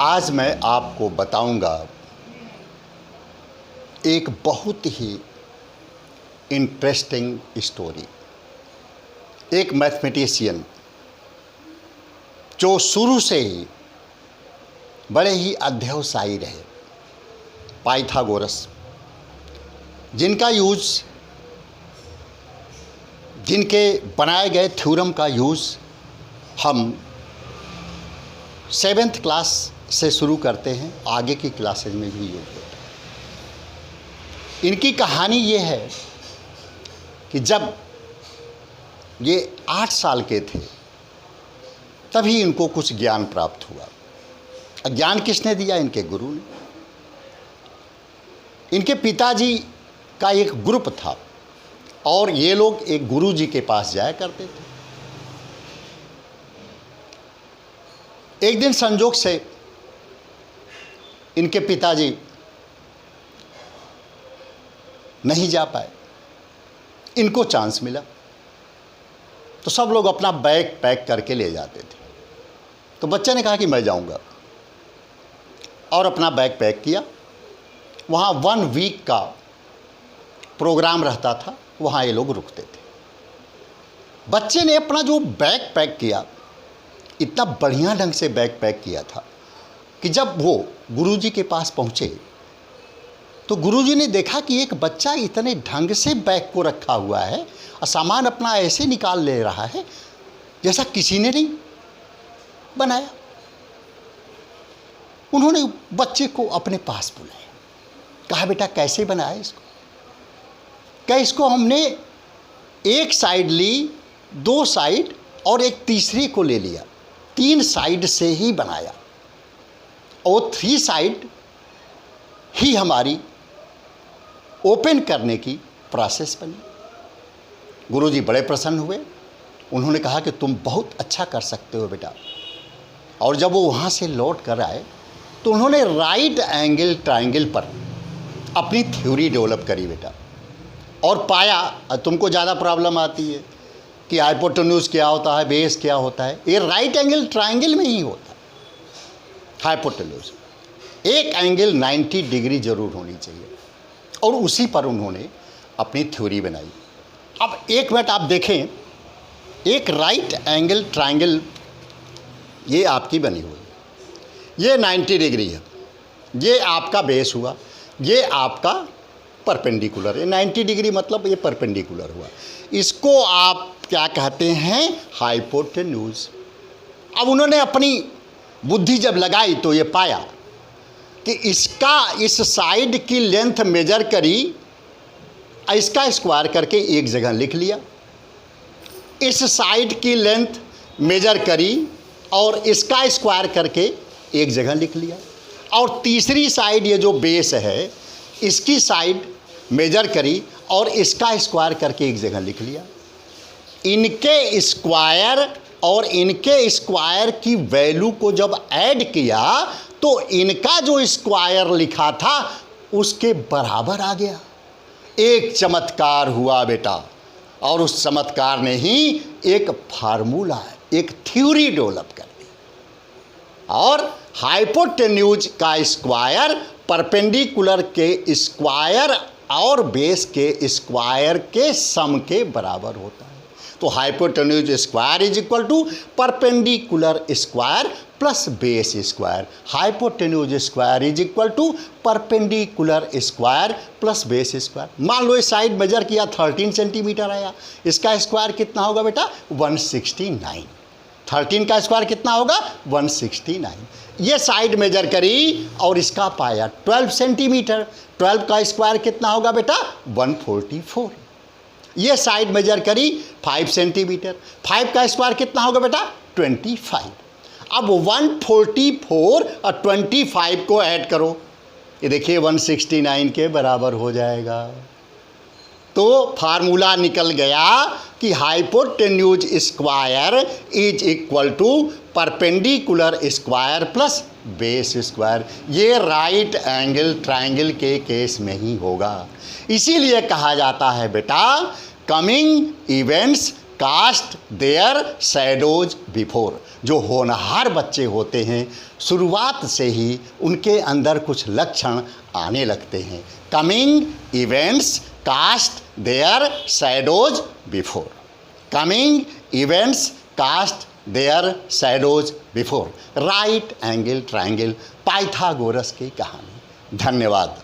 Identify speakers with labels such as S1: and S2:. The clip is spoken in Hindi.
S1: आज मैं आपको बताऊंगा एक बहुत ही इंटरेस्टिंग स्टोरी। एक मैथमेटिशियन जो शुरू से ही बड़े ही अध्यवसायी रहे, पाइथागोरस, जिनके बनाए गए थ्योरम का यूज़ हम 7th क्लास से शुरू करते हैं, आगे की क्लासेज में भी यूज होता है। इनकी कहानी ये है कि जब ये 8 साल के थे तभी इनको कुछ ज्ञान प्राप्त हुआ। ज्ञान किसने दिया? इनके गुरु ने। इनके पिताजी का एक ग्रुप था और ये लोग एक गुरु जी के पास जाया करते थे। एक दिन संजोग से इनके पिताजी नहीं जा पाए, इनको चांस मिला तो सब लोग अपना बैग पैक करके ले जाते थे। तो बच्चे ने कहा कि मैं जाऊंगा और अपना बैग पैक किया। वहाँ 1 वीक का प्रोग्राम रहता था, वहाँ ये लोग रुकते थे। बच्चे ने अपना जो बैग पैक किया, इतना बढ़िया ढंग से बैग पैक किया था कि जब वो गुरुजी के पास पहुँचे तो गुरुजी ने देखा कि एक बच्चा इतने ढंग से बैग को रखा हुआ है और सामान अपना ऐसे निकाल ले रहा है जैसा किसी ने नहीं बनाया। उन्होंने बच्चे को अपने पास बुलाया, कहा बेटा कैसे बनाया इसको? क्या इसको हमने एक साइड ली, 2 साइड और एक तीसरी को ले लिया, 3 साइड से ही बनाया और 3 साइड ही हमारी ओपन करने की प्रोसेस बनी। गुरुजी बड़े प्रसन्न हुए। उन्होंने कहा कि तुम बहुत अच्छा कर सकते हो बेटा। और जब वो वहाँ से लौट कर आए तो उन्होंने राइट एंगल ट्रायंगल पर अपनी थ्योरी डेवलप करी बेटा, और पाया तुमको ज़्यादा प्रॉब्लम आती है कि हाइपोटेन्यूज क्या होता है, बेस क्या होता है। ये राइट एंगल ट्रायंगल में ही होता है हाइपोटेन्यूज। एक एंगल 90 डिग्री जरूर होनी चाहिए और उसी पर उन्होंने अपनी थ्योरी बनाई। अब एक मिनट आप देखें, एक राइट एंगल ट्रायंगल ये आपकी बनी हुई है, ये 90 डिग्री है, ये आपका बेस हुआ, ये आपका परपेंडिकुलर है। 90 डिग्री मतलब ये परपेंडिकुलर हुआ। इसको आप क्या कहते हैं? हाइपोटेन्यूज। अब उन्होंने अपनी बुद्धि जब लगाई तो ये पाया कि इसका इस साइड की लेंथ मेजर करी, इसका स्क्वायर करके एक जगह लिख लिया, इस साइड की लेंथ मेजर करी और इसका स्क्वायर करके एक जगह लिख लिया, और तीसरी साइड ये जो बेस है इसकी साइड मेजर करी और इसका स्क्वायर करके एक जगह लिख लिया। इनके स्क्वायर और इनके स्क्वायर की वैल्यू को जब ऐड किया तो इनका जो स्क्वायर लिखा था उसके बराबर आ गया। एक चमत्कार हुआ बेटा, और उस चमत्कार ने ही एक फार्मूला, एक थ्योरी डेवलप कर दी। और हाइपोटेन्यूज का स्क्वायर परपेंडिकुलर के स्क्वायर और बेस के स्क्वायर के सम के बराबर होता है। तो hypotenuse square is equal to perpendicular square plus base square. Hypotenuse square is equal to perpendicular square plus base square. मान लो इस साइड मेजर किया 13 सेंटीमीटर आया, इसका स्क्वायर कितना होगा बेटा? 169। 13 का स्क्वायर कितना होगा? 169। ये साइड मेजर करी और इसका पाया 12 सेंटीमीटर। 12 का स्क्वायर कितना होगा बेटा? 144। ये साइड मेजर करी 5 सेंटीमीटर। 5 का स्क्वायर कितना होगा बेटा? 25। अब 144 और 25 को ऐड करो, ये देखिए 169 के बराबर हो जाएगा। तो फार्मूला निकल गया कि hypotenuse square is equal to perpendicular square plus base square. ये राइट एंगल ट्रायंगल के केस में ही होगा। इसीलिए कहा जाता है बेटा, coming events cast their shadows before. जो होनहार बच्चे होते हैं शुरुआत से ही उनके अंदर कुछ लक्षण आने लगते हैं। Coming events cast their shadows before. Coming events cast their shadows before. Right angle triangle, Pythagoras की कहानी। धन्यवाद।